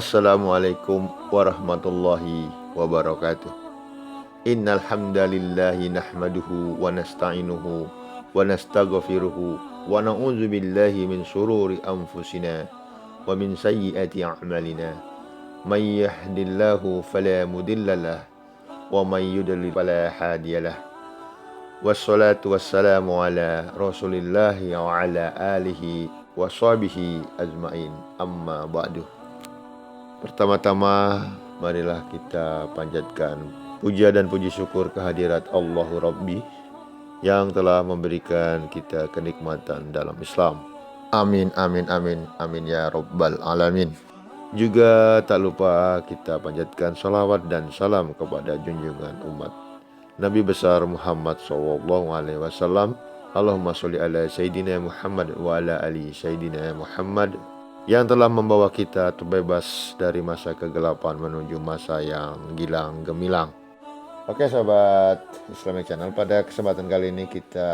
Assalamualaikum warahmatullahi wabarakatuh. Innal hamdalillahi nahmaduhu wa nasta'inuhu wa nastaghfiruhu wa na'udzu billahi min shururi anfusina wa min sayyiati a'malina. May yahdihillahu fala mudhillalah wa may yudlil fala hadiyalah. Wassalatu wassalamu ala Rasulillahi wa ala alihi wa sahbihi ajmain. Amma ba'du. Pertama-tama marilah kita panjatkan puja dan puji syukur kehadirat Allahu Rabbi yang telah memberikan kita kenikmatan dalam Islam. Amin, amin, amin, amin ya Rabbal Alamin. Juga tak lupa kita panjatkan salawat dan salam kepada junjungan umat Nabi besar Muhammad SAW. Allahumma sholli ala Sayyidina Muhammad wa ala ali Sayyidina Muhammad, yang telah membawa kita terbebas dari masa kegelapan menuju masa yang gilang gemilang. Oke sahabat Islamic Channel, pada kesempatan kali ini kita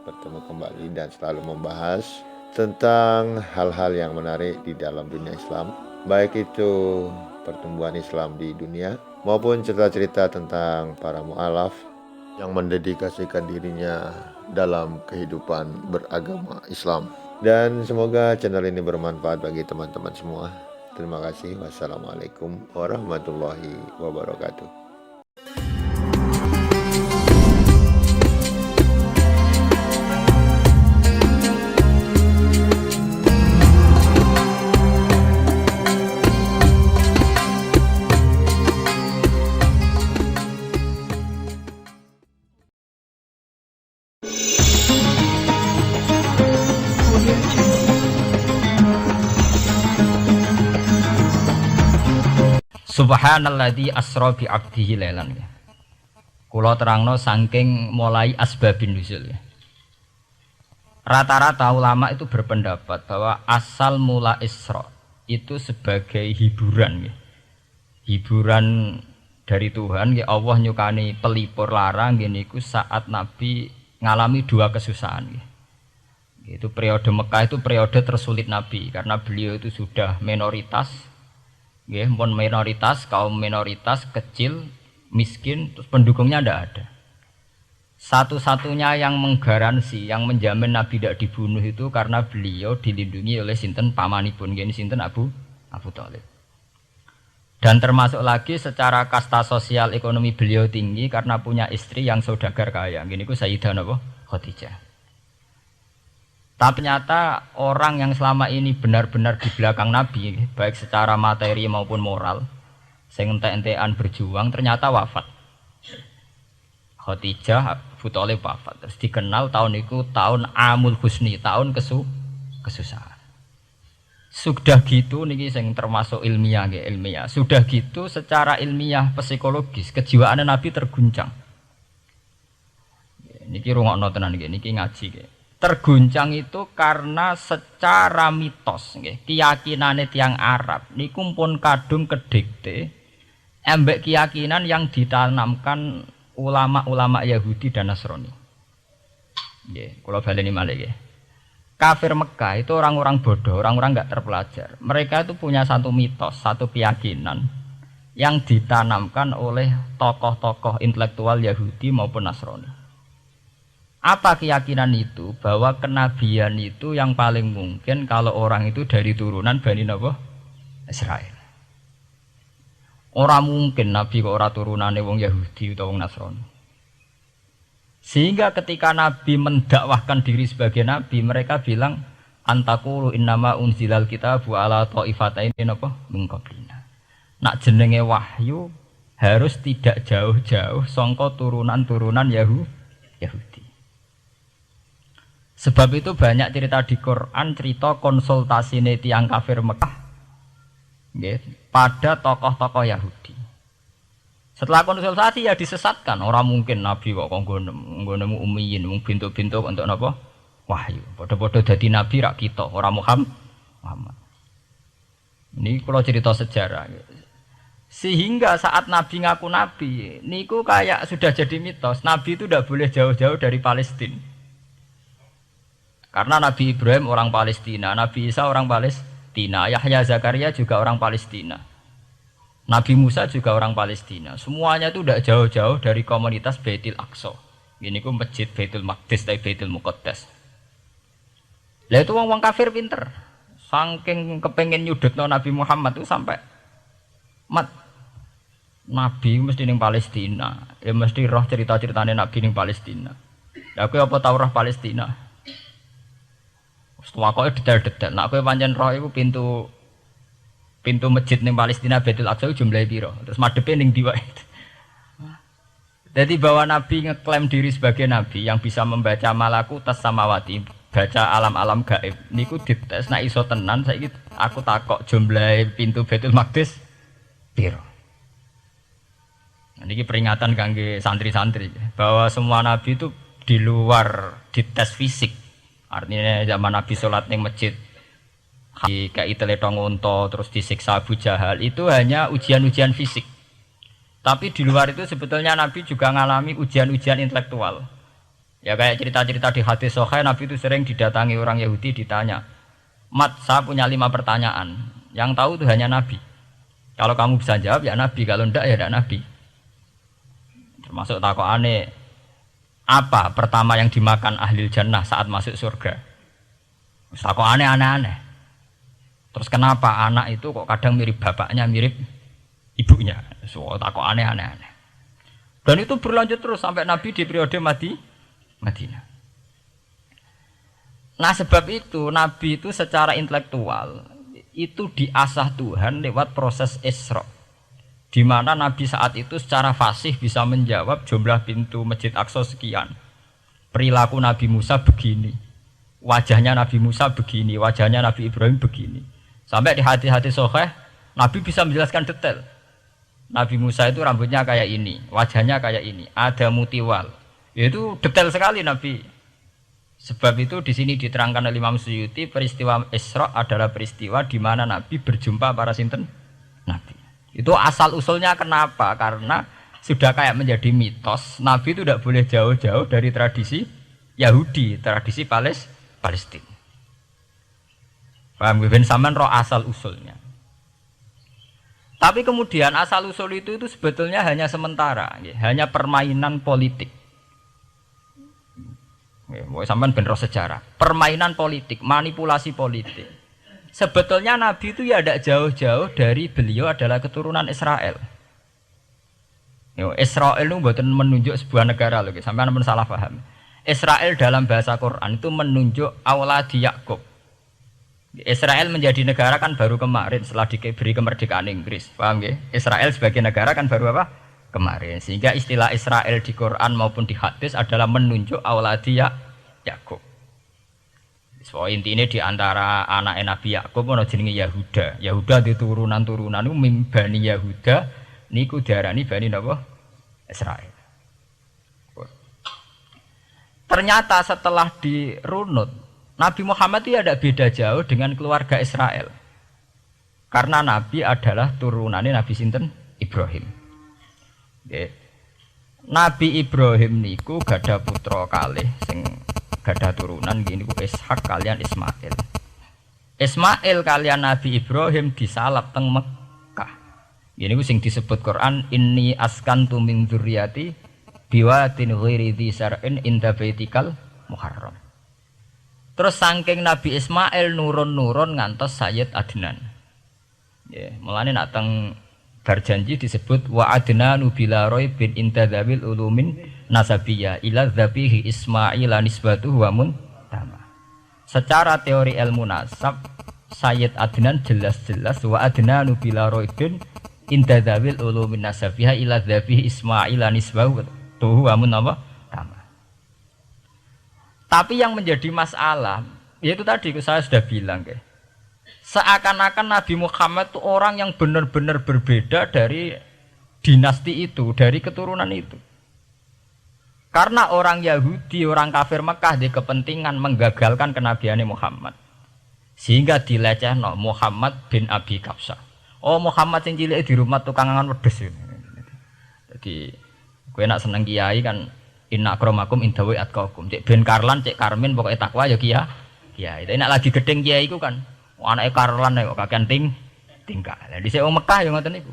bertemu kembali dan selalu membahas tentang hal-hal yang menarik di dalam dunia Islam, baik itu pertumbuhan Islam di dunia maupun cerita-cerita tentang para mu'alaf yang mendedikasikan dirinya dalam kehidupan beragama Islam. Dan semoga channel ini bermanfaat bagi teman-teman semua. Terima kasih. Wassalamualaikum warahmatullahi wabarakatuh. Subhanalladzi asra bi 'abdihi lailan. Kula terangno saking mulai asbabun nuzul. Rata-rata ulama itu berpendapat bahwa asal mula Isra itu sebagai hiburan. Hiburan dari Tuhan, Allah nyukani pelipur larang niku saat Nabi ngalami dua kesusahan. Itu periode Mekah, itu periode tersulit Nabi karena beliau itu sudah minoritas. Pun minoritas, kaum minoritas kecil, miskin, terus pendukungnya tidak ada. Satu-satunya yang menggaransi, yang menjamin Nabi tidak dibunuh itu karena beliau dilindungi oleh sinten pamanipun, ini sinten Abu Thalib. Dan termasuk lagi secara kasta sosial ekonomi beliau tinggi karena punya istri yang saudagar kaya. Gini ku Sayyidah Khadijah. Tapi ternyata orang yang selama ini benar-benar di belakang Nabi, baik secara materi maupun moral, sing entek-entekan berjuang, ternyata wafat. Khadijah Abu Thalib wafat. Terus dikenal tahun itu tahun Amul Husni, tahun kesusahan. Sudah gitu niki sing termasuk ilmiah. Sudah gitu secara ilmiah psikologis kejiwaan Nabi terguncang. Niki rungokno tenan niki ngaji. Terguncang itu karena secara mitos, keyakinannya tiang Arab niku pun kadung kedikte embek keyakinan yang ditanamkan ulama-ulama Yahudi dan Nasrani. Kalau baleni malih kafir Mekah itu orang-orang bodoh, orang-orang nggak terpelajar. Mereka itu punya satu mitos, satu keyakinan yang ditanamkan oleh tokoh-tokoh intelektual Yahudi maupun Nasrani. Apa keyakinan itu? Bahwa kenabian itu yang paling mungkin kalau orang itu dari turunan Bani Israel. Orang mungkin Nabi kok ora turunane wong Yahudi atau wong Nasrani. Sehingga ketika Nabi mendakwahkan diri sebagai Nabi, mereka bilang antakulu innama unzilal kitabu ala ta'ifataini min qablina. Nak jenenge wahyu harus tidak jauh-jauh sangka turunan-turunan Yahudi. Sebab itu banyak cerita di Quran, cerita konsultasi tiang kafir Mekah pada tokoh-tokoh Yahudi. Setelah konsultasi ya disesatkan. Orang mungkin Nabi kok nemu ummiyin, bintuk-bintuk untuk apa? Wahyu. Podo-podo dadi Nabi rak kita, orang Muhammad. Ini kalau cerita sejarah. Sehingga saat Nabi ngaku Nabi, niku kayak sudah jadi mitos. Nabi itu tidak boleh jauh-jauh dari Palestina. Karena Nabi Ibrahim orang Palestina, Nabi Isa orang Palestina. Palestina, Yahya Zakaria juga orang Palestina, Nabi Musa juga orang Palestina. Semuanya itu tidak jauh-jauh dari komunitas Baitul Aqsa. Ini ku masjid Baitul Maqdis atau Baitul Muqaddas. Lah itu wong kafir pinter. Saking kepengen nyudutno Nabi Muhammad itu sampai Nabi mesti ning Palestina. Ya mesti roh cerita-ceritane Nabi ning Palestina. Lah kowe apa tau roh Palestina? Wis tuwakoke detail-detail. Nek kowe pancen roh iku pintu masjid ning Palestina Baitul Aqsa jumlahe piro? Terus madhepe ning ndi wae. Jadi bahwa Nabi ngeklaim diri sebagai Nabi yang bisa membaca malakutas samawati, baca alam-alam gaib. Niku dites nek iso tenan saiki aku takok jumlahe pintu Baitul Maqdis piro. Ini peringatan kangge santri-santri bahwa semua nabi itu di luar dites fisik. Artinya zaman Nabi sholat ning masjid kayak teletong unta terus disiksa Abu Jahal itu hanya ujian-ujian fisik. Tapi di luar itu sebetulnya Nabi juga mengalami ujian-ujian intelektual. Ya kayak cerita-cerita di hadis Sahih, Nabi itu sering didatangi orang Yahudi ditanya, "Mat, saya punya 5 pertanyaan. Yang tahu itu hanya Nabi. Kalau kamu bisa jawab ya Nabi, kalau enggak ya tidak Nabi." Termasuk takokane apa pertama yang dimakan ahli jannah saat masuk surga. Takokane aneh-aneh. Terus kenapa anak itu kok kadang mirip bapaknya, mirip ibunya? So takokane aneh-aneh. Dan itu berlanjut terus sampai Nabi di periode Madinah. Nah sebab itu Nabi itu secara intelektual itu diasah Tuhan lewat proses Isra. Di mana Nabi saat itu secara fasih bisa menjawab jumlah pintu Masjid Aqsa sekian. Perilaku Nabi Musa begini. Wajahnya Nabi Musa begini, wajahnya Nabi Ibrahim begini. Sampai di hati-hati Sahih, Nabi bisa menjelaskan detail. Nabi Musa itu rambutnya kayak ini, wajahnya kayak ini, ada mutiwal. Itu detail sekali Nabi. Sebab itu di sini diterangkan oleh Imam Suyuti, peristiwa Isra adalah peristiwa di mana Nabi berjumpa para sinten Nabi. Itu asal usulnya kenapa? Karena sudah kayak menjadi mitos. Nabi itu tidak boleh jauh-jauh dari tradisi Yahudi, tradisi Palestina. Paham ben sampean roh asal usulnya. Tapi kemudian asal usul itu sebetulnya hanya sementara, hanya permainan politik. Mau sampean ben roh sejarah, permainan politik, manipulasi politik. Sebetulnya Nabi itu ya tidak jauh-jauh dari beliau adalah keturunan Israel. Israel itu bukan menunjuk sebuah negara loh, sampai anda salah paham. Israel dalam bahasa Quran itu menunjuk auladi Yakub. Israel menjadi negara kan baru kemarin setelah diberi kemerdekaan Inggris, paham ya? Israel sebagai negara kan baru apa? Kemarin. Sehingga istilah Israel di Quran maupun di hadis adalah menunjuk auladi Yakub. So intinya di antara anak Nabi Yakub ana jenenge Yahuda. Yahuda di turunan-turunan niku Bani Yahuda niku diarani Bani napa? Israel. Ternyata setelah dirunut Nabi Muhammad itu tidak beda jauh dengan keluarga Israel. Karena Nabi adalah turunannya Nabi sinten? Ibrahim. Okay. Nabi Ibrahim niku gada putra kalih sing gada turunan gini ku Ishak kalian Ismail. Ismail kalian Nabi Ibrahim disalap teng Mekah. Gini ku sing disebut Quran inni askantu min dzurriyyati biwatin ghairi dzi sar'in inda baitikal muharram. Terus saking Nabi Ismail nurun-nurun ngantos Sayyid Adnan. Ya, mulane nak teng berjanji disebut wa adnanu bila raibin inda dzabil ulumin nasabiyah ila dzabihi Ismail nisbatuhu wa muntama. Secara teori ilmu nasab Sayyid Adnan jelas-jelas wa adnanu bila raibin inda dzabil ulumin nasabiyah ila dzabihi Ismail nisbatuhu wa muntama. Tapi yang menjadi masalah yaitu tadi saya sudah bilang ke, seakan-akan Nabi Muhammad itu orang yang benar-benar berbeda dari dinasti itu, dari keturunan itu. Karena orang Yahudi, orang kafir Mekah di kepentingan menggagalkan kenabian Muhammad. Sehingga dilecehno Muhammad bin Abi Kapsah. Oh Muhammad sing cilik di rumah tukang angan wedhus. Jadi kowe nak seneng kiai kan inna akramakum indawi atqakum. Cek Ben Karlan, cek Karmin pokoknya takwa ya kiai. Tapi nak lagi gedeng kiai iku kan Anake Karlan kok kakean tingkah. Lah dhisik wong Mekah ya ngoten niku.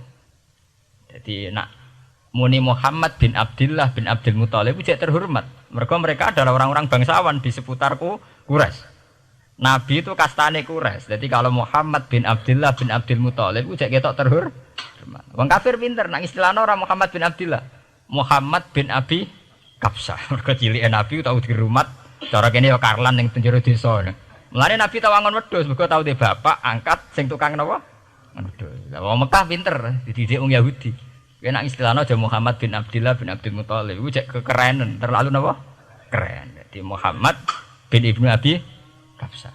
Dadi nak muni Muhammad bin Abdullah bin Abdul Muthalib itu terhormat. Mereka adalah orang-orang bangsawan di seputar Quraisy. Nabi itu kastane Quraisy. Jadi kalau Muhammad bin Abdullah bin Abdul Muthalib itu ketok terhormat. Wong kafir pinter nang istilahna ora Muhammad bin Abdullah. Muhammad bin Abi Kapsah. Mergo cilike Nabi tau dirumat. Cara kene ya Karlan ning penjara desa. Mulane Nabi tau angon wedhus, mergo tau de bapak angkat sing tukang napa? Wedhus. Lah wong Mekah pinter dididik wong Yahudi. Kene nang istilahna aja Muhammad bin Abdullah bin Abdul Muthalib. Iku cek kekerenan, terlalu napa? Keren. Jadi Muhammad bin Ibnu Abi Kapsah.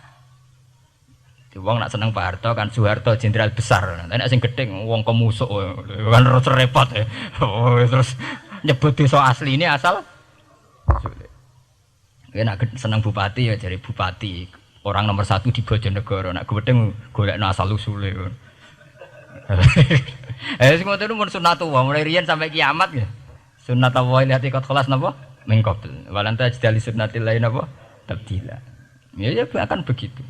Di wong nak seneng Pak Harto kan Soeharto jenderal besar. Nek sing gedeng wong kemusuk kan terus repot ya. Terus nyebut desa asli ini asal sulit. Nek seneng bupati ya jadi bupati. Orang nomor 1 di Bojonegoro. Nak gedeng golekno asal usule. Sing ngoten mun sunatullah mulai riyen sampai kiamat ya. Sunatullah lihat ikut kelas napa? Mengkobel. Walanta jidali sunnatillah napa? Tabdila. Ya akan begitu.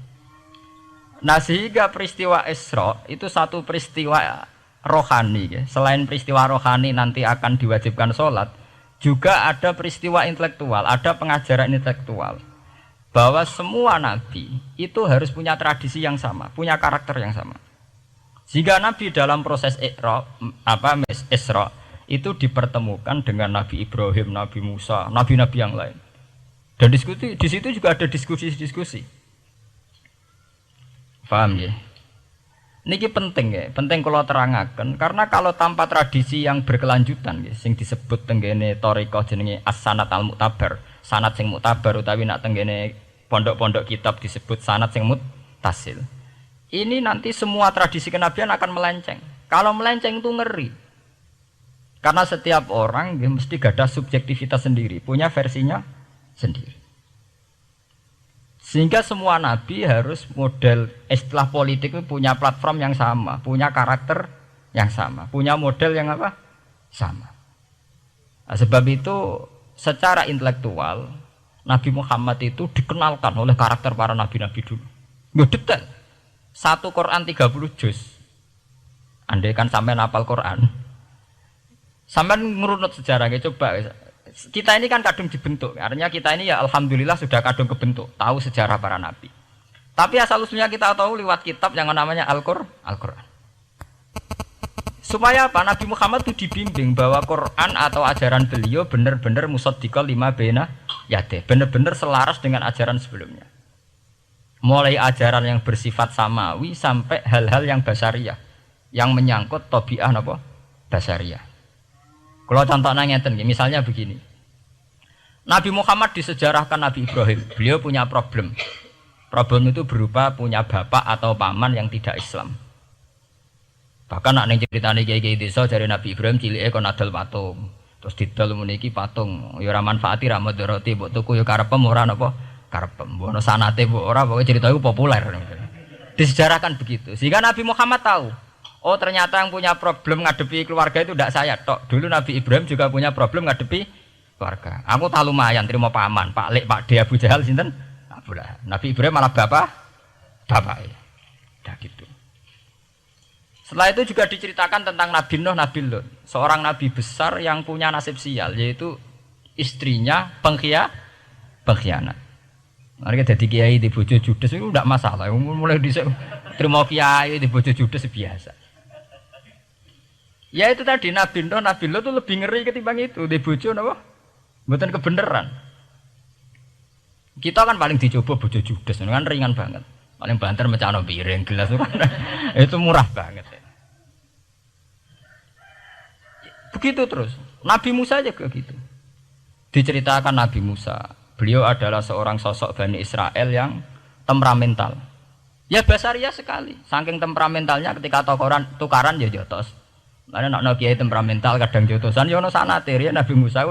Nah sehingga peristiwa Isra itu satu peristiwa rohani ya. Selain peristiwa rohani nanti akan diwajibkan sholat, juga ada peristiwa intelektual, ada pengajaran intelektual bahwa semua nabi itu harus punya tradisi yang sama, punya karakter yang sama. Jika nabi dalam proses Isra itu dipertemukan dengan Nabi Ibrahim, Nabi Musa, nabi-nabi yang lain. Dan diskusi di situ juga ada diskusi-diskusi. Paham ya? Niki penting ya, penting kalau terangaken karena kalau tanpa tradisi yang berkelanjutan ya, sing disebut tenggene thariqah jenenge as-sanad al-mu'tabar, sanad sing mu'tabar utawi nak tenggene pondok-pondok kitab disebut sanad sing muttasil. Ini nanti semua tradisi kenabian akan melenceng. Kalau melenceng itu ngeri. Karena setiap orang ya, mesti gada subjektivitas sendiri, punya versinya sendiri. Sehingga semua nabi harus model istilah politik itu punya platform yang sama, punya karakter yang sama, punya model yang apa? Sama. Nah, sebab itu secara intelektual Nabi Muhammad itu dikenalkan oleh karakter para nabi-nabi dulu. Nggak detail. Satu Quran 30 juz. Andai kan sampai hafal Quran. Sampai ngurunut sejarahnya coba. Kita ini kan kadung dibentuk, artinya kita ini ya alhamdulillah sudah kadung kebentuk, tahu sejarah para nabi. Tapi asal usulnya kita tahu lewat kitab yang namanya Al-Qur'an. Supaya apa? Nabi Muhammad itu dibimbing bahwa Quran atau ajaran beliau benar-benar musaddiqal lima baina yadeh, benar-benar selaras dengan ajaran sebelumnya. Mulai ajaran yang bersifat samawi sampai hal-hal yang basariyah, yang menyangkut tabiah apa? Basariyah. Kalau contohnya ngeten, misalnya begini. Nabi Muhammad disejarahkan Nabi Ibrahim. Beliau punya problem. Problem itu berupa punya bapak atau paman yang tidak Islam. Bahkan nak ning ceritane kiai-kiai desa dari Nabi Ibrahim cilike kon adol patung. Terus didol meniki patung, ya ora manfaati ra mudarati, mbok tuku ya karepem ora napa karepem. Mbok ono sanate mbok ora, pokoke cerita iku populer. Disejarahkan begitu. Sehingga Nabi Muhammad tahu. Oh ternyata yang punya problem ngadepi keluarga itu tidak saya tok. Dulu Nabi Ibrahim juga punya problem ngadepi keluarga. Aku tak lumayan terima paman, Pak Lek, Pak D, Abu Jahal sinten? Abu Lahab. Nabi Ibrahim malah bapak. Dah gitu. Setelah itu juga diceritakan tentang Nabi Nuh, Nabi Lut, seorang nabi besar yang punya nasib sial, yaitu istrinya pengkhianat. Mereka jadi kiai di bojo judes itu tidak masalah. Mulai terima kiai di bojo judes biasa. Ya itu tadi Nabi Nuh, Nabi Lut itu lebih ngeri ketimbang itu di bojo napa? Mboten kebenaran. Kita kan paling dicoba bojo judes, kan ringan banget. Paling banter mecano piring gelas itu murah banget. Begitu terus. Nabi Musa juga gitu. Diceritakan Nabi Musa, beliau adalah seorang sosok Bani Israel yang temperamental. Ya basariah sekali. Saking temperamentalnya ketika tukaran ya jotos. Karena nak kiai temperamental kadang jotosan, yono sanate ya Nabi Musa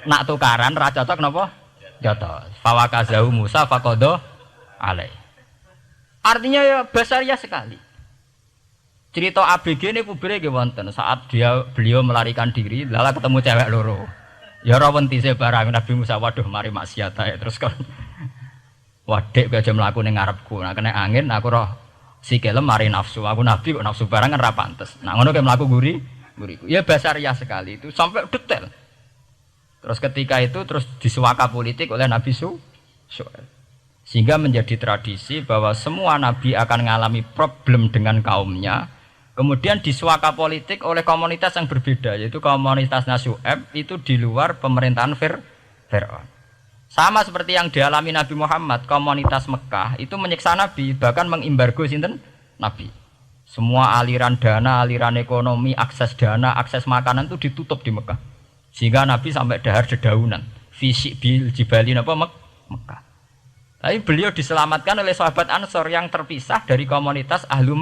nak tukaran ra cocok napa? Jotos. Fawakazahu Musa faqada alai. Artinya ya basariah sekali. Cerita ABG ini kubire nggih wonten saat beliau melarikan diri, lala ketemu cewek loro. Ya ora wentise barang Nabi Musa, waduh mari maksiat ae terus kan. Wadek aja mlaku ning ngarepku. Nah kena angin aku roh sikile mari nafsu. Aku nabi kok nafsu barang kan ra pantes. Nah ngono kayak mlaku guriku. Ya basariah sekali itu sampai detail. Terus ketika itu terus disuaka politik oleh Nabi Syuaib. Sehingga menjadi tradisi bahwa semua nabi akan mengalami problem dengan kaumnya. Kemudian disuaka politik oleh komunitas yang berbeda, yaitu komunitas Syuaib itu di luar pemerintahan Fir'aun. Sama seperti yang dialami Nabi Muhammad, komunitas Mekah itu menyiksa Nabi, bahkan mengimbargo sinten Nabi. Semua aliran dana, aliran ekonomi, akses dana, akses makanan itu ditutup di Mekah. Sehingga Nabi sampai dahar dedaunan, fisik bil jibali napa Mekah. Tapi beliau diselamatkan oleh sahabat Ansor yang terpisah dari komunitas Ahlu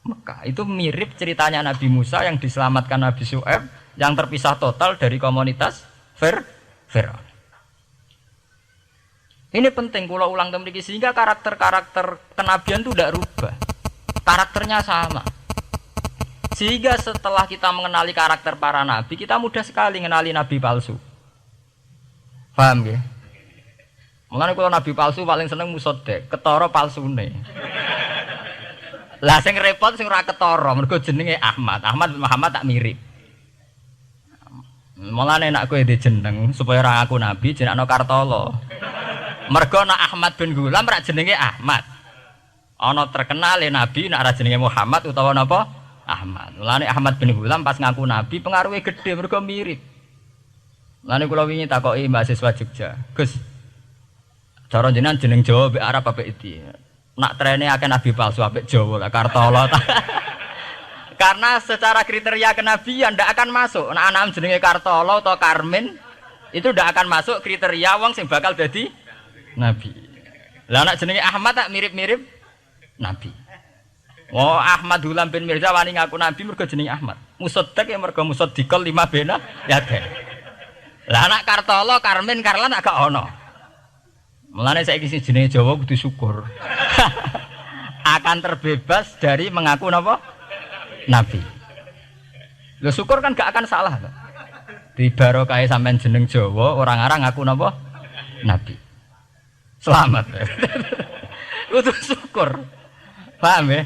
Mekah. Itu mirip ceritanya Nabi Musa yang diselamatkan Nabi Syuaib yang terpisah total dari komunitas Fir'aun. Ini penting kalau ulang temriki sehingga karakter-karakter kenabian itu tidak rubah. Karakternya sama. Sehingga setelah kita mengenali karakter para nabi, kita mudah sekali mengenali nabi palsu. Paham ya? Mulane kalau nabi palsu paling seneng musodek, ketara palsune. Lah sing repot sing ora ketara, mergo jenenge Ahmad. Ahmad Muhammad tak mirip. Mulane nek kowe jeneng supaya ora ngaku nabi jenengno Kartolo. Mergo nak Ahmad bin Gulam rak jenenge Ahmad. Ana terkenal nabi nak ora jenenge Muhammad utawa napa? Ahmad. Mulane Ahmad bin Gulam pas ngaku nabi pengaruhe gede mergo mirip. Mulane kula wingi takoki mahasiswa Jogja. Gus, cara jenengan jeneng Jawa mbek Arab apa iki? Nak trene akeh nabi palsu apik Jawa lah Kartolo. Karena secara kriteria kenabian ndak akan masuk. Nak anak jenenge Kartolo atau Karmin itu ndak akan masuk kriteria wong sing bakal dadi nabi. Lah anak jenenge Ahmad tak mirip-mirip nabi. Oh Ahmad Hulam bin Mirza wani ngaku nabi mergo jenenge Ahmad. Musaddaq ya mergo musaddiqal lima bena ya teh. Lah anak Kartolo, Karmin, Karlan agak ono. Mulane saiki sing jenenge Jawa kudu syukur. Akan terbebas dari mengaku napa? Nabi. Lho syukur kan gak akan salah. Di barokah sampean jeneng Jawa orang arang ngaku napa? Nabi. Selamat. Kudu syukur. Paham ya?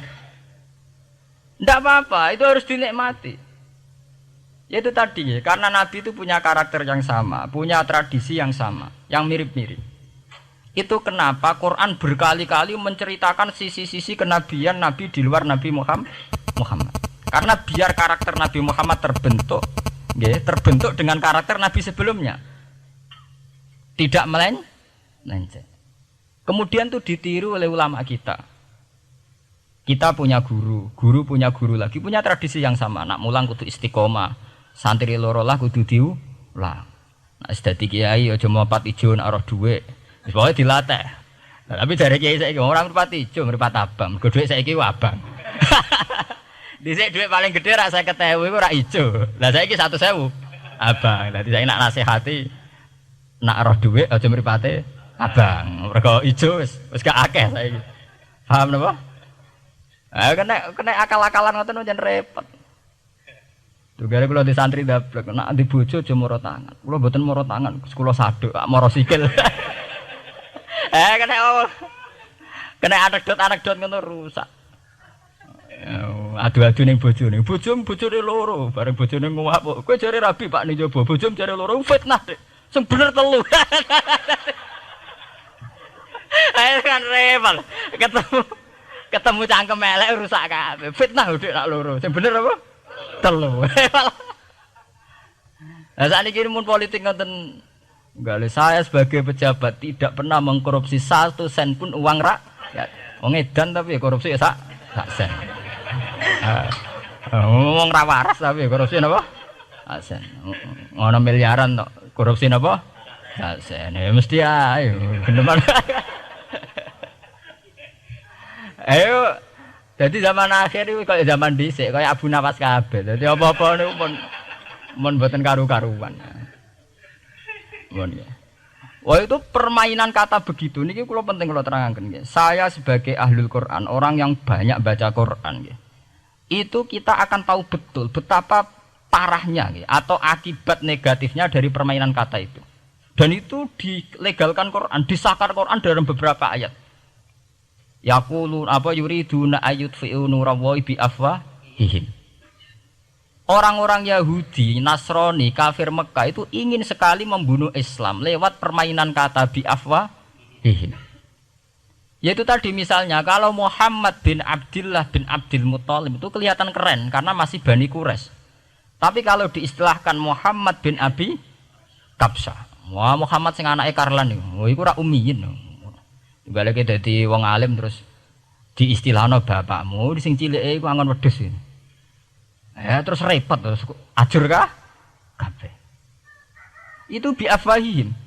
Ndak apa-apa, itu harus dinikmati. Ya itu tadi ya, karena Nabi itu punya karakter yang sama, punya tradisi yang sama, yang mirip-mirip. Itu kenapa Quran berkali-kali menceritakan sisi-sisi kenabian Nabi di luar Nabi Muhammad. Karena biar karakter Nabi Muhammad terbentuk, ya, terbentuk dengan karakter Nabi sebelumnya. Tidak melenceng. Kemudian itu ditiru oleh ulama kita. Kita punya guru punya guru lagi, punya tradisi yang sama. Nak mulang kudu istiqomah, santri loro lah kudu diulang. Nak dadi kiai aja mripat ijo nak roh dhuwit. Wis pokoke dilatih. Nah, tapi dari kiai saiki orang mripat ijo, mripat abang. Mergo dhuwit saiki abang. Dhisik dhuwit paling gedhe rak 50.000 iku rak ijo. Lah saiki 100.000 abang. Dadi saiki nak nasihati nak roh dhuwit aja mripate abang. Mergo ijo wis gak akeh saiki. Paham napa? Kena akal-akalan ngoten jan repot. Tugare kula di santri dablek, nek di bojo aja moro tangan. Kula mboten moro tangan, kula saduk, moro sikil. Kena anekdot ngono rusak. Adu-adu ning bojone. Bojone loro, bareng bojone nguap. Kowe jare rabi Pak ning jaba, bojom jare loro fitnah, Dik. Sing bener telu. Ayo kan repot. Ketemu cangkem elek rusak kabeh. Fitnah udah nak loro. Sing bener apa? Telu. Lah sakniki mun politik ngoten nggale saya sebagai pejabat tidak pernah mengkorupsi 1 sen pun uang rakyat. Wong edan tapi korupsi ya sak sen. Wong ra waras tapi korupsi napa? Sak sen. Ngono miliaran tok. Korupsi napa? Sak sen. Ya mesti ae. Geneman. Ayo, jadi zaman akhir itu kayak zaman dhisik, kayak Abu Nawas kabeh. Jadi apa-apa niku mun mboten karu-karuan. Mun ya. Wah itu permainan kata begitu niki kula penting kula terangaken nggih. Saya sebagai ahlul Quran, orang yang banyak baca Quran nggih. Itu kita akan tahu betul betapa parahnya nggih atau akibat negatifnya dari permainan kata itu. Dan itu dilegalkan Quran, disahkan Quran dalam beberapa ayat. Yaqulu apa yuriduna ayutfi'u nurallahi bi afwahihim. Orang-orang Yahudi, Nasrani, kafir Mekah itu ingin sekali membunuh Islam lewat permainan kata bi afwahihim. Yaitu tadi misalnya kalau Muhammad bin Abdullah bin Abdul Muthalib itu kelihatan keren karena masih Bani Quraisy. Tapi kalau diistilahkan Muhammad bin Abi Kabsah, wah Muhammad sing anake Karlan niku, iku ora ummiyin. Baleke dadi wong alim terus diistilahno bapakmu sing cilike iku angon wedhus. Ya terus repot terus ajur kah? Kabeh. Itu bi afwahihim.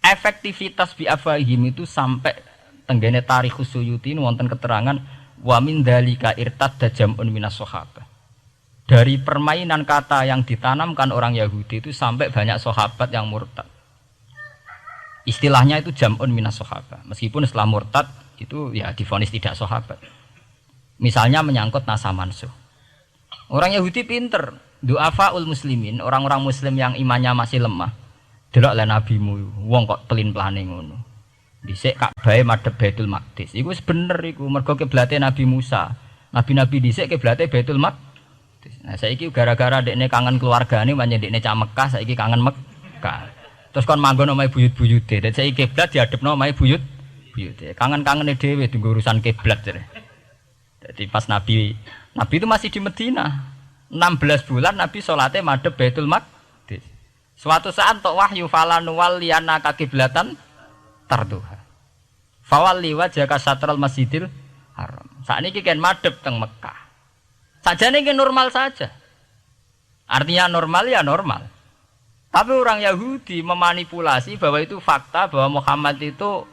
Efektivitas bi afwahihim itu sampai tenggene Tarikh Suyuti wonten keterangan wa min dzalika irtadda jam'un minas sahabah. Dari permainan kata yang ditanamkan orang Yahudi itu sampai banyak sahabat yang murtad. Istilahnya itu jam'un minas sahabah. Meskipun setelah murtad itu ya divonis tidak sahabat. Misalnya menyangkut nasa mansuh. Orang Yahudi pinter, du'afaul muslimin, orang-orang muslim yang imannya masih lemah. Delok le nabimu, wong kok pelin-pelane ngono. Dhisik Ka'bah madhep Baitul Maqdis. Iku wis bener iku, mergo kiblate Nabi Musa. Nabi-nabi dhisik kiblate Baitul Maqdis. Nah, saiki gara-gara dekne kangen keluargane manjen dekne cak Mekah, saiki kangen Mekah. Terus kon manggon omahe buyut-buyute. Dadi saiki kiblat diadepno omahe buyut-buyute. Kangen-kangene dhewe tunggu urusan kiblat jare. Jadi pas Nabi itu masih di Medina. 16 bulan Nabi salate madhep Baitul Maqdis. Suatu saat tok wahyu falanu waliyana kiblatan tarduha. Fawalli wajhaka satral Masjidil Haram. Sakniki kan madhep teng Mekah. Sajane ki normal saja. Artinya normal ya normal. Tapi orang Yahudi memanipulasi bahwa itu fakta bahwa Muhammad itu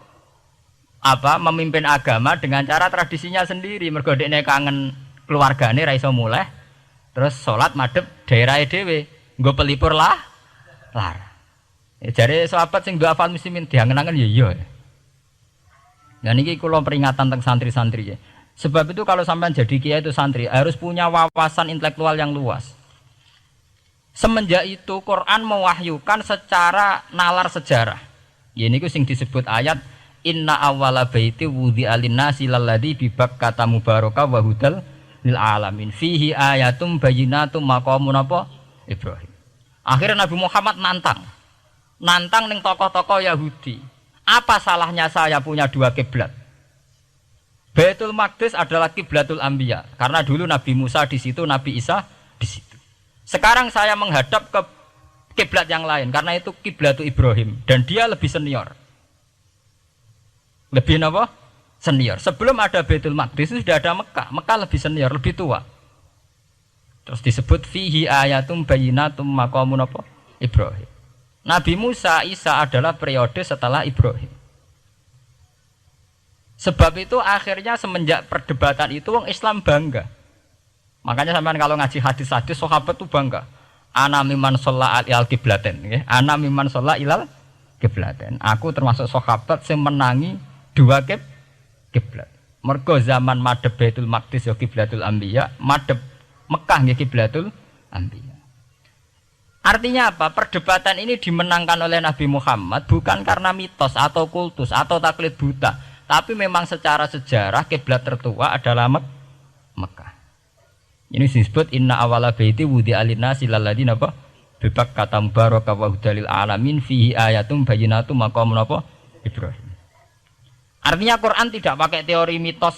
memimpin agama dengan cara tradisinya sendiri. Mergo dekne kangen keluargane ra iso muleh. Terus salat madhep daerahe dhewe. Nggo pelipur lar. Jare sahabat sing du'afal muslimin diangen-angen ya iya. Nah niki kula peringatan tentang santri-santri ya. Sebab itu kalau sampean jadi kiai itu santri harus punya wawasan intelektual yang luas. Semenjak itu Quran mewahyukan secara nalar sejarah. Ya niku sing disebut ayat inna awwala baiti wudi'a lin-nasi lalladzi bi Bakkata mubaraka wa hudal lil alamin fihi ayatum bayyinatum maqamun apa Ibrahim. Akhirnya Nabi Muhammad nantang ning tokoh-tokoh Yahudi. Apa salahnya saya punya dua kiblat? Baitul Maqdis adalah kiblatul anbiya karena dulu Nabi Musa di situ, Nabi Isa di situ. Sekarang saya menghadap ke kiblat yang lain karena itu kiblatul Ibrahim dan dia lebih senior. Lebih apa? Senior. Sebelum ada Baitul Maqdis itu sudah ada Mekah. Mekah lebih senior, lebih tua. Terus disebut fihi ayatum bayyinatum maqamun apa? Ibrahim. Nabi Musa, Isa adalah periode setelah Ibrahim. Sebab itu akhirnya semenjak perdebatan itu orang Islam bangga. Makanya sampean kalau ngaji hadis-hadis sahabat itu bangga. Ana mimman shalla ilal qiblaten, nggih. Ana mimman shalla ilal qiblaten. Aku termasuk sahabat yang menangi dua kiblat. Mergo zaman madhep Baitul Maqdis ya kiblatul anbiya, madhep Mekah nggih kiblatul anbiya. Artinya apa? Perdebatan ini dimenangkan oleh Nabi Muhammad bukan karena mitos atau kultus atau taklid buta, tapi memang secara sejarah kiblat tertua adalah Mekah. Ini disebut inna awala baiti wudi'a lin-nasi lalladzi napa bi Bakkata mubaraka wa hudalil alamin fihi ayatum bayyinatum maqamun apa Ibrahim. Artinya Quran tidak pakai teori mitos.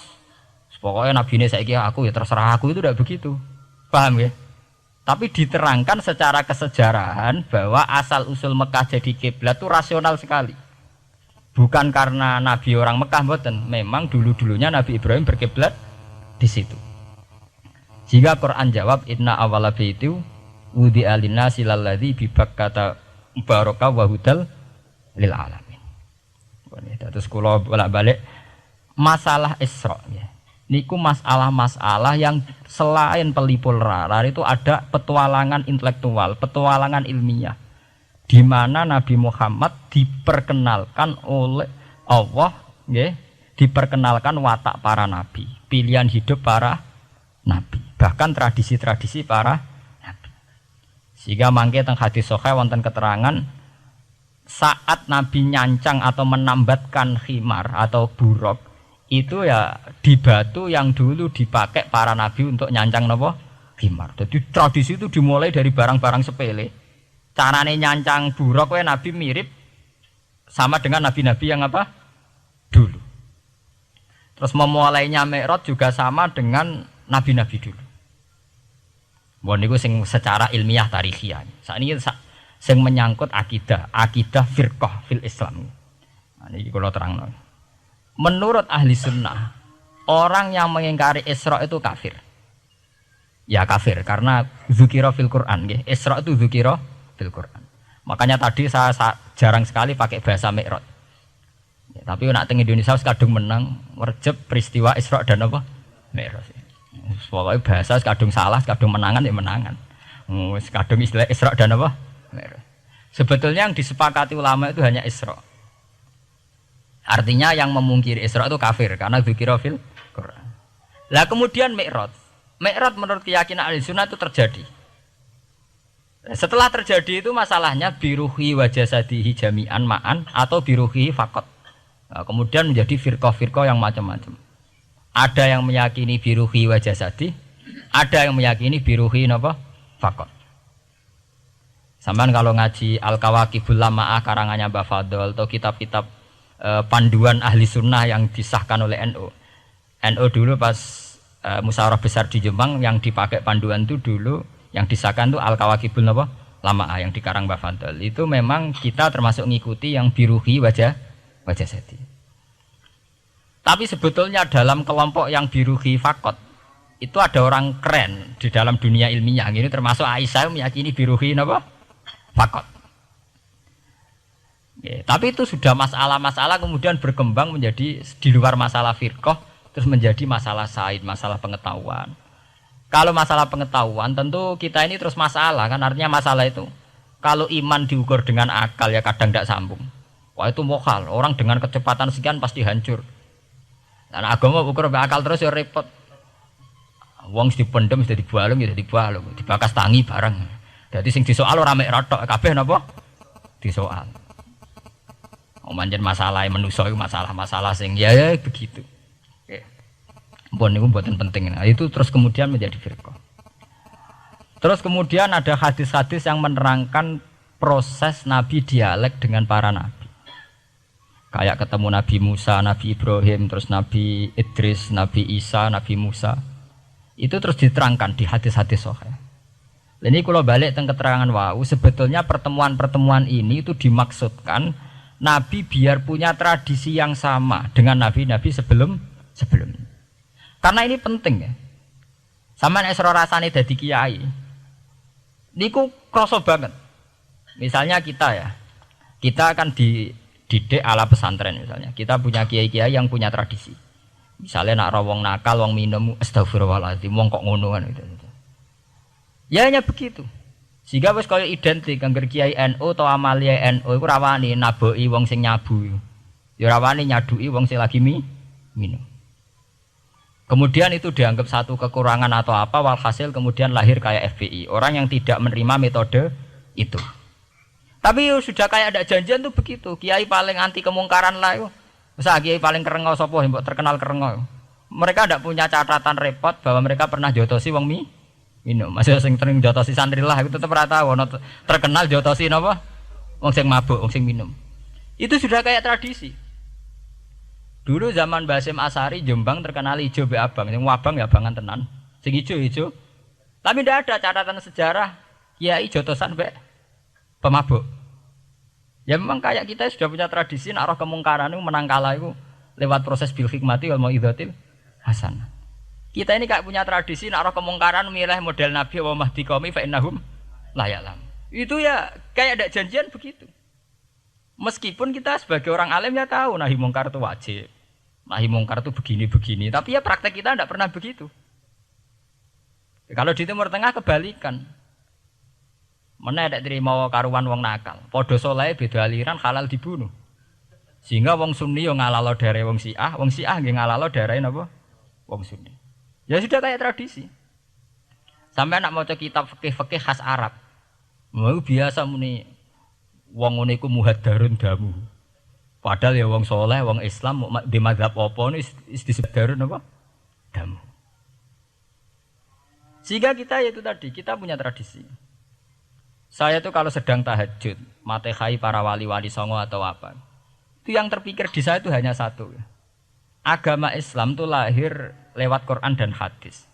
Pokoknya Nabi ini saiki aku ya terserah aku, itu tidak begitu. Paham ya? Tapi diterangkan secara kesejarahan bahwa asal usul Mekah jadi kiblat itu rasional sekali. Bukan karena Nabi orang Mekah mboten, memang dulu-dulunya Nabi Ibrahim berkiblat di situ. Jika Quran jawab inna awwala baiti wudi'a lin-nasi lalladzi bi Bakkata mubaraka wa hudal lil alamin. Terus kula bolak-balik masalah Isra ya. Niku masalah-masalah yang selain pelipur rar itu ada petualangan intelektual, petualangan ilmiah, di mana Nabi Muhammad diperkenalkan oleh Allah, ya, diperkenalkan watak para nabi, pilihan hidup para nabi, bahkan tradisi-tradisi para nabi. Sehingga mangke teng hadis sahih wonten keterangan saat Nabi nyancang atau menambatkan khimar atau buruk itu ya di batu yang dulu dipakai para nabi untuk nyancang napa khimar. Jadi tradisi itu dimulai dari barang-barang sepele. Carane nyancang buruk wae Nabi mirip sama dengan nabi-nabi yang apa? Dulu. Terus memulainya Mi'raj juga sama dengan nabi-nabi dulu. Bon niku sing secara ilmiah tarikhiyah. Sakniki sing menyangkut akidah firqah fil Islam. Nah niki kula terangno. Menurut ahli sunnah, orang yang mengingkari Isra itu kafir. Ya kafir karena dzikra fil Quran nggih. Isra itu dzikra fil Quran. Makanya tadi saya jarang sekali pakai bahasa Mi'raj. Ya, tapi nak teng Indonesia kadung menang merjep peristiwa Isra dan apa? Mi'raj. Pokoknya bahasa kadung salah, kadung menangan ya menangan. Kadung istilah Isra dan apa? Mi'raj. Sebetulnya yang disepakati ulama itu hanya Isra. Artinya yang memungkiri Isra itu kafir karena dzikra fil Quran. Lah kemudian Mi'raj. Mi'raj menurut keyakinan Ahlussunnah itu terjadi. Setelah terjadi itu masalahnya biruhi wa jasadihi jami'an ma'an atau biruhi faqat. Nah, kemudian menjadi firqah-firqah yang macam-macam. Ada yang meyakini biruhi wa jasadi, ada yang meyakini biruhi napa? Faqat. Sampeyan kalau ngaji Al-Kawakibul Lama'ah karangannya Mbah Fadl atau kitab-kitab panduan ahli sunnah yang disahkan oleh NU. NU dulu pas musyawarah besar di Jepang yang dipakai panduan itu dulu yang disahkan itu Al-Kawakibul Lama'ah yang dikarang Mbah Fadl. Itu memang kita termasuk ngikuti yang biruhi wajah sedi. Tapi sebetulnya dalam kelompok yang biruhi fakot itu ada orang keren di dalam dunia ilmiah. Ini termasuk Aisyah meyakini biruhi apa? Fakot. Ya, tapi itu sudah masalah-masalah kemudian berkembang menjadi di luar masalah firqah terus menjadi masalah said, masalah pengetahuan. Kalau masalah pengetahuan tentu kita ini terus masalah kan artinya masalah itu. Kalau iman diukur dengan akal ya kadang tidak sambung. Wah itu mokal, orang dengan kecepatan sekian pasti hancur. Dan agama ukur akal terus ya repot. Wong dipendem sudah dibalung ya dibalung, dibakas tangi bareng. Jadi sing disoal ora mek rotok kabeh napa? Disoal. Manjen masalah manusa iku masalah-masalah sing ya begitu. Nggih. Mpun niku mboten penting. Nah, itu terus kemudian menjadi firqah. Terus kemudian ada hadis-hadis yang menerangkan proses Nabi dialek dengan para nabi. Kayak ketemu Nabi Musa, Nabi Ibrahim, terus Nabi Idris, Nabi Isa, Nabi Musa. Itu terus diterangkan di hadis-hadis sahih. Ini kalau balik tentang keterangan wau, sebetulnya pertemuan-pertemuan ini itu dimaksudkan Nabi biar punya tradisi yang sama dengan Nabi-Nabi sebelumnya. Karena ini penting ya. Sama nek rasane dadi kiai. Niku kroso banget. Misalnya kita akan didik ala pesantren misalnya. Kita punya kiai-kiai yang punya tradisi. Misalnya nak rawong nakal, wong minum, astagfirullahaladzim, wong kok ngono kan gitu. Ya hanya begitu. Sehingga wis kaya identik angger kiai NU atau amalia NU iku rawani naboki wong sing nyabu. Ya rawani nyaduki wong sing lagi minum. Kemudian itu dianggap satu kekurangan atau apa, walhasil kemudian lahir kayak FPI. Orang yang tidak menerima metode itu. Tapi sudah kayak ada janjian tuh begitu. Kiai paling anti kemungkaran lah itu. Masa kiai paling kerengo sapa mbok terkenal kerengo. Mereka tidak punya catatan repot bahwa mereka pernah jotosi wong minum. Masih sing sering jotosi santri lah itu tetap ora tahu terkenal jotosi napa? Wong sing mabuk, wong sing minum. Itu sudah kayak tradisi. Dulu zaman Basim Asari Jombang terkenal ijo be abang, sing wabang ya abangan tenan. Sing ijo. Tapi tidak ada catatan sejarah kiai jotosan be pemabuk. Ya memang kayak kita sudah punya tradisi nak roh kemungkaran itu menang kalah itu lewat proses bil hikmati wal mauidhatil hasanah. Kita ini kayak punya tradisi nak roh kemungkaran milih model Nabi wa mahdi qaumi fa innahum la ya'lam. Itu ya kayak ada janjian begitu. Meskipun kita sebagai orang alim ya tahu nahi mungkar itu wajib. Nahi mungkar itu begini-begini, tapi ya praktek kita tidak pernah begitu. Kalau di Timur Tengah kebalikan. Mana ada terima karuan wong nakal. Podo soleh beda aliran halal dibunuh. Sehingga wong Sunni yang ngalalo daerah wong Syiah nggih ngalalo daerah napa? Wong Sunni. Ya sudah kayak tradisi. Sampai nak maca kitab fikih-fikih khas Arab. Mau biasa muni wong ngene iku muhadarun damu. Padahal ya wong soleh, wong Islam di mazhab apa wis disebut darun apa? Damu. Sehingga kita itu tadi, kita punya tradisi. Saya tuh kalau sedang tahajud, matehai para wali-wali songo atau apa, itu yang terpikir di saya itu hanya satu. Agama Islam itu lahir lewat Quran dan hadis.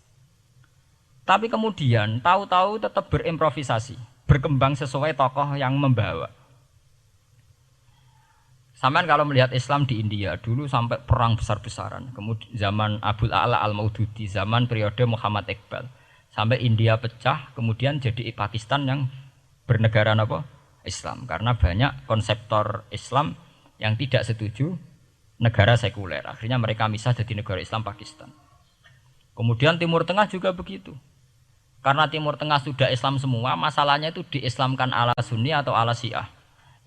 Tapi kemudian tahu-tahu tetap berimprovisasi, berkembang sesuai tokoh yang membawa. Sampai kalau melihat Islam di India dulu sampai perang besar-besaran, kemudian zaman Abul A'la Al-Maududi, zaman periode Muhammad Iqbal, sampai India pecah, kemudian jadi Pakistan yang bernegara apa? Islam, karena banyak konseptor Islam yang tidak setuju negara sekuler. Akhirnya mereka misah jadi negara Islam Pakistan. Kemudian Timur Tengah juga begitu. Karena Timur Tengah sudah Islam semua, masalahnya itu diislamkan ala Sunni atau ala Syiah.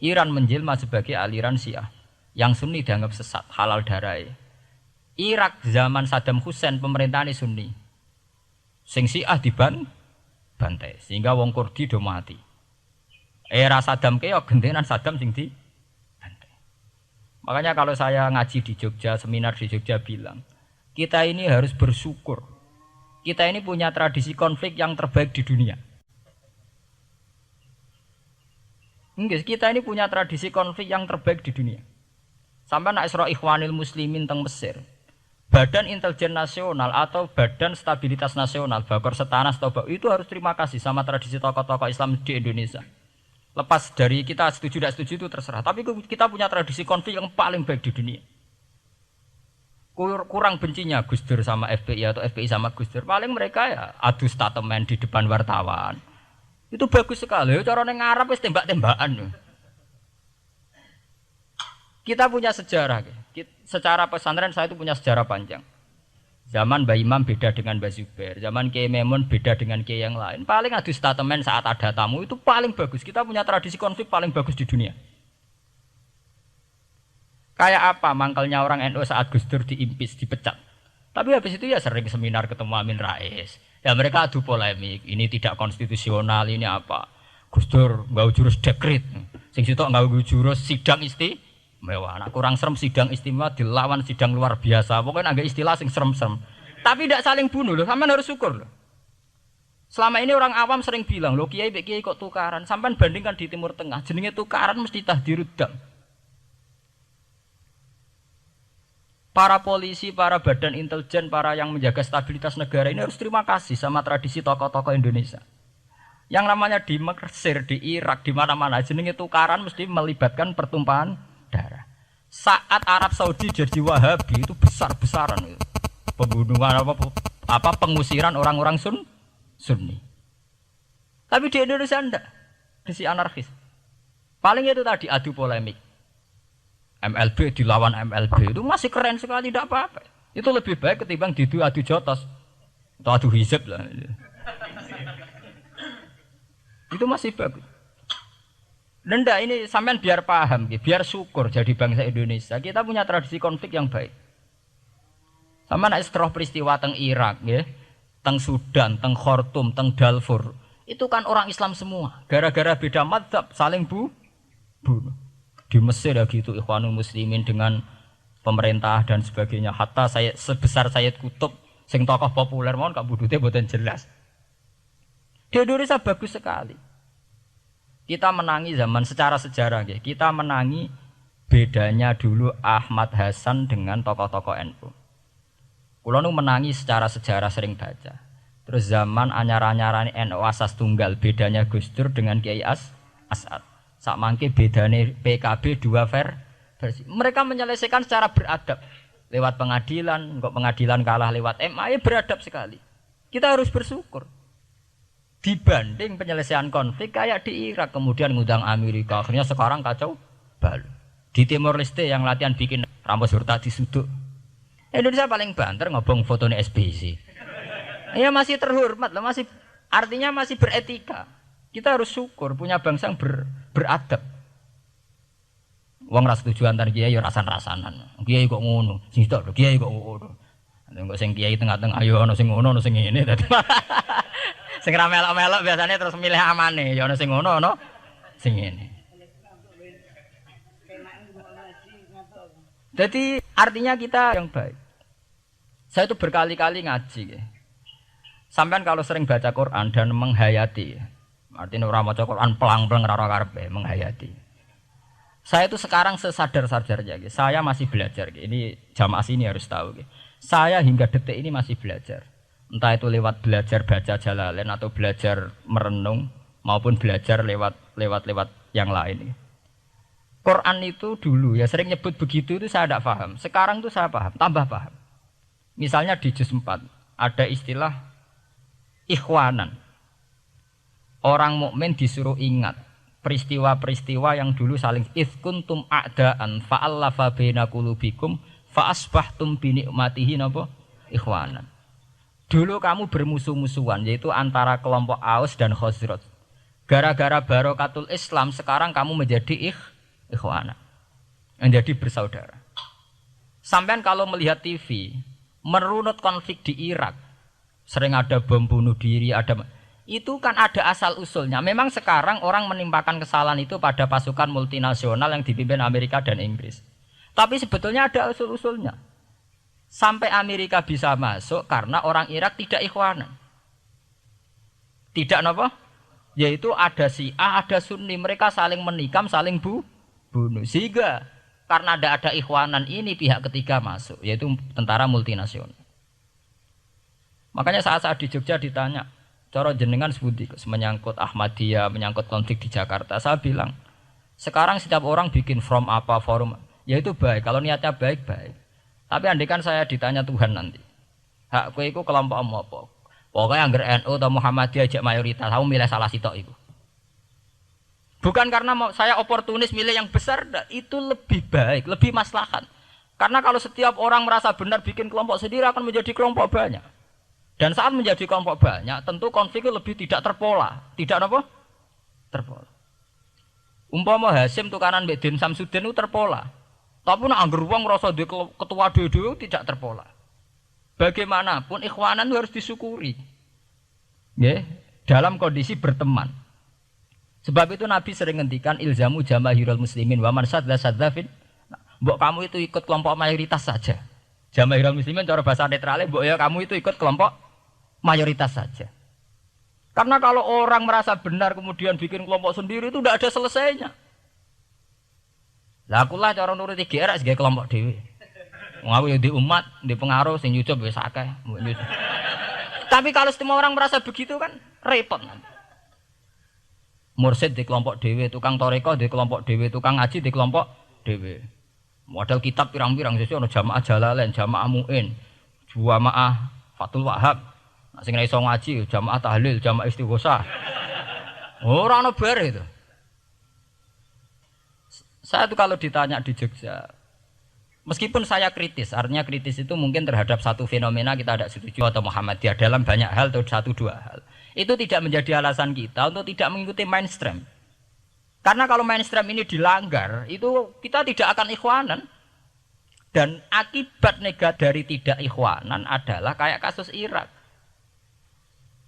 Iran menjelma sebagai aliran Syiah. Yang Sunni dianggap sesat, halal darah. Irak zaman Saddam Hussein pemerintahan Sunni. Sing Syiah dibantai, sehingga wong Kurdi do mati. Era Saddam keyo gentenan Saddam sing dibantai. Makanya kalau saya ngaji di Jogja, seminar di Jogja bilang, kita ini harus bersyukur. Kita ini punya tradisi konflik yang terbaik di dunia. Enggak, kita ini punya tradisi konflik yang terbaik di dunia. Sampai nak Isra Ikhwanil Muslimin teng Mesir, Badan Intelijen Nasional atau Badan Stabilitas Nasional, Bakor Setanas itu harus terima kasih sama tradisi tokoh-tokoh Islam di Indonesia. Lepas dari kita setuju tidak setuju itu terserah. Tapi kita punya tradisi konflik yang paling baik di dunia. Kurang bencinya Gus Dur sama FPI atau FPI sama Gus Dur. Paling mereka ya adu statement di depan wartawan. Itu bagus sekali. Cara nang Arab wis tembak-tembakan. Kita punya sejarah. Secara pesantren saya itu punya sejarah panjang. Zaman Mbah Imam beda dengan Mbah Zubair. Zaman Kiai Memun beda dengan Kiai yang lain. Paling adu statement saat ada tamu itu paling bagus. Kita punya tradisi konflik paling bagus di dunia. Kayak apa mangkalnya orang NU saat Gus Dur diimpis, dipecat. Tapi habis itu ya sering seminar ketemu Amin Rais. Ya mereka adu polemik, ini tidak konstitusional, ini apa. Gus Dur nggak jurus dekret. Sing sitok nggak jurus sidang istimewa. Nah, kurang serem sidang istimewa dilawan sidang luar biasa. Pokoknya agak istilah sing serem-serem. Tapi tidak saling bunuh loh, sampean harus syukur loh. Selama ini orang awam sering bilang, loh kiai kok tukaran. Sampean bandingkan di Timur Tengah, jenenge tukaran mesti tahdirudam. Para polisi, para badan intelijen, para yang menjaga stabilitas negara ini harus terima kasih sama tradisi tokoh-tokoh Indonesia. Yang namanya di Mesir, di Irak, di mana-mana jenenge tukaran mesti melibatkan pertumpahan darah. Saat Arab Saudi jadi Wahabi itu besar-besaran itu. Pembunuhan apa pengusiran orang-orang Sunni. Tapi di Indonesia enggak. Di anarkis. Paling itu tadi adu polemik. MLB dilawan MLB itu masih keren sekali, tidak apa-apa. Itu lebih baik ketimbang adu jotos atau adu hizib lah. Itu masih bagus. Dan ini sampean biar paham, biar syukur jadi bangsa Indonesia. Kita punya tradisi konflik yang baik. Sama nak setelah peristiwa teng Irak, teng Sudan, teng Khartoum, teng Darfur, itu kan orang Islam semua. Gara-gara beda mazhab saling bunuh. Di Mesir ya gitu, Ikhwanul Muslimin dengan pemerintah dan sebagainya. Hatta saya sebesar Sayyid Qutb, sing tokoh populer mohon kak budutnya boten jelas. Di Indonesia bagus sekali. Kita menangi zaman secara sejarah, kita menangi bedanya dulu Ahmad Hasan dengan tokoh-tokoh NU. Kulo nu menangi secara sejarah sering baca. Terus zaman anyar-anyarane NU asas tunggal, bedanya Gus Dur dengan Kiai As'ad. Sak mangke bedane PKB dua versi. Mereka menyelesaikan secara beradab. Lewat pengadilan, kok pengadilan kalah lewat MA, beradab sekali. Kita harus bersyukur. Dibanding penyelesaian konflik kayak di Irak, kemudian ngundang Amerika, akhirnya sekarang kacau balau. Di Timor Leste yang latihan bikin Ramos Hurta disuduk. Indonesia paling banter ngobong fotonya SBC. Ya masih terhormat lah, masih artinya masih beretika. Kita harus syukur punya bangsa yang beradab. Wong ras setuju antar kiai ya rasan-rasanan. Kiai kok ngono, sing tok kiai kok ngono. Nek sing kiai tengah-tengah ayo ono sing ngono, ono sing ngene. Sing ra melok-melok biasanya terus milih amane, ya ana sing ngono ana sing ngene. Jadi artinya kita yang baik. Saya itu berkali-kali ngaji ya. Sampean kalau sering baca Quran dan menghayati, artinya ora maca Quran pelang-pelang ora karepe, menghayati. Saya itu sekarang sesadar-sadarnya, saya masih belajar. Ini jamaah sini harus tahu. Saya hingga detik ini masih belajar. Entah itu lewat belajar baca Jalalain atau belajar merenung maupun belajar lewat yang lain. Quran itu dulu ya sering nyebut begitu itu saya tidak paham. Sekarang itu saya paham, tambah paham. Misalnya di juz 4 ada istilah ikhwanan. Orang mukmin disuruh ingat peristiwa-peristiwa yang dulu saling kuntum a'daan fa'allafa baina qulubikum fa asbahtum bi ni'matihi napa ikhwanan. Dulu kamu bermusuh-musuhan yaitu antara kelompok Aus dan Khazraj. Gara-gara barokatul Islam sekarang kamu menjadi ikhwanan. Menjadi bersaudara. Sampean kalau melihat TV merunut konflik di Irak, sering ada bom bunuh diri, itu kan ada asal usulnya. Memang sekarang orang menimpakan kesalahan itu pada pasukan multinasional yang dipimpin Amerika dan Inggris. Tapi sebetulnya ada usul-usulnya. Sampai Amerika bisa masuk karena orang Irak tidak ikhwanan. Tidak apa? Yaitu ada Syiah, ada Sunni, mereka saling menikam, saling bunuh. Sehingga karena ada ikhwanan ini pihak ketiga masuk, yaitu tentara multinasional. Makanya saat di Jogja ditanya, cara jenengan sebuti menyangkut Ahmadiyah, menyangkut konflik di Jakarta, saya bilang, sekarang setiap orang bikin from apa forum, ya itu baik, kalau niatnya baik-baik. Tapi andaikan saya ditanya Tuhan nanti, hak kowe iku kelompok apa? Pokoknya angger NU atau Muhammadiyah ajak mayoritas, kamu milih salah sitok itu. Bukan karena saya oportunis milih yang besar, itu lebih baik, lebih maslahat. Karena kalau setiap orang merasa benar bikin kelompok sendiri akan menjadi kelompok banyak. Dan saat menjadi kelompok banyak, tentu konfliknya lebih tidak terpola. Tidak apa? Terpola. Umpama Hasim tukaran mbek Den Samsudin itu terpola. Tapi nek angger wong ngrasa duwe ketua dhewe tidak terpola. Bagaimanapun ikhwanan itu harus disyukuri. Nggih, dalam kondisi berteman. Sebab itu Nabi sering ngendikan ilzamu jamaahirul muslimin wa man sadza sadzafin. Mbok kamu itu ikut kelompok mayoritas saja. Jamaahirul muslimin cara bahasa netralnya mbok ya kamu itu ikut kelompok mayoritas saja. Karena kalau orang merasa benar kemudian bikin kelompok sendiri itu tidak ada selesainya. Lah akulah cara nuruti GR sebagai kelompok dhewe. Wong aku ya di umat, di pengaruh sing nyucup wis akeh. Tapi kalau semua orang merasa begitu kan repot nanti. Mursid di kelompok dhewe, tukang toreko di kelompok dhewe, tukang ngaji di kelompok dhewe. Model kitab pirang-pirang sesuk ana jamaah Jalalain, jamaah Muin, jamaah Fathul Wahhab. Nek sing ora iso ngaji jamaah tahlil, jamaah istighosah. Ora ana bare itu. Saya tuh kalau ditanya di Jogja, meskipun saya kritis, artinya kritis itu mungkin terhadap satu fenomena kita tidak setuju atau Muhammadiyah dalam banyak hal atau satu dua hal. Itu tidak menjadi alasan kita untuk tidak mengikuti mainstream. Karena kalau mainstream ini dilanggar, itu kita tidak akan ikhwanan. Dan akibat negatif dari tidak ikhwanan adalah kayak kasus Irak.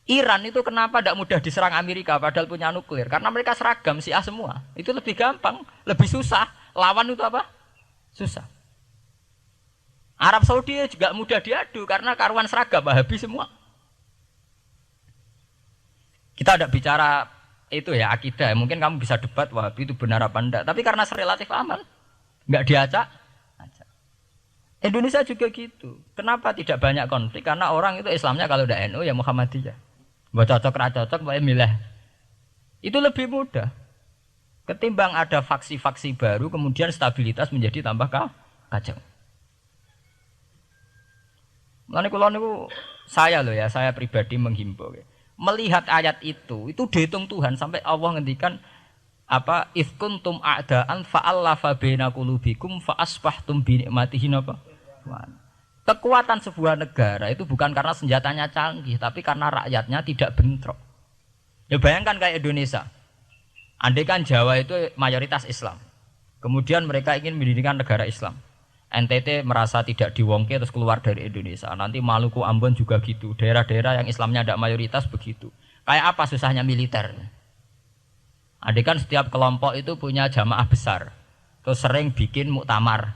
Iran itu kenapa tidak mudah diserang Amerika padahal punya nuklir? Karena mereka seragam Syiah semua. Itu lebih gampang, lebih susah. Lawan itu apa? Susah. Arab Saudi juga mudah diadu karena karuan seragam Wahabi semua. Kita tidak bicara itu ya akidah. Mungkin kamu bisa debat Wahabi itu benar apa enggak. Tapi karena relatif aman, enggak diacak. Indonesia juga gitu. Kenapa tidak banyak konflik? Karena orang itu Islamnya kalau udah NU ya Muhammadiyah. Mbak cocok ra cocok mbak milih. Itu lebih mudah. Ketimbang ada faksi-faksi baru kemudian stabilitas menjadi tambah kacau. Mulane kula niku saya loh ya, saya pribadi menghimbau ya. Melihat ayat itu dihitung Tuhan sampai Allah ngendikan apa kuntum a'daan fa'allafa baina qulubikum fa asbahtum bi ni'matihi napa. Kekuatan sebuah negara itu bukan karena senjatanya canggih, tapi karena rakyatnya tidak bentrok. Ya bayangkan kayak Indonesia. Andai kan Jawa itu mayoritas Islam. Kemudian mereka ingin mendirikan negara Islam. NTT merasa tidak diwongke terus keluar dari Indonesia. Nanti Maluku, Ambon juga gitu. Daerah-daerah yang Islamnya tidak mayoritas begitu. Kayak apa susahnya militer? Andai kan setiap kelompok itu punya jamaah besar, terus sering bikin muktamar,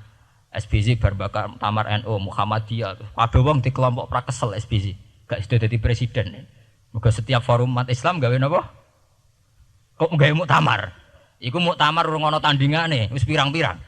SBZ berbakar muktamar NU, Muhammadiyah, kabeh wong di kelompok pra kesel SBZ, gak sudah jadi presiden. Moga setiap forum umat Islam gawe napa? Kok gawe muktamar? Iku muktamar urung ana tandingane, wis pirang-pirang.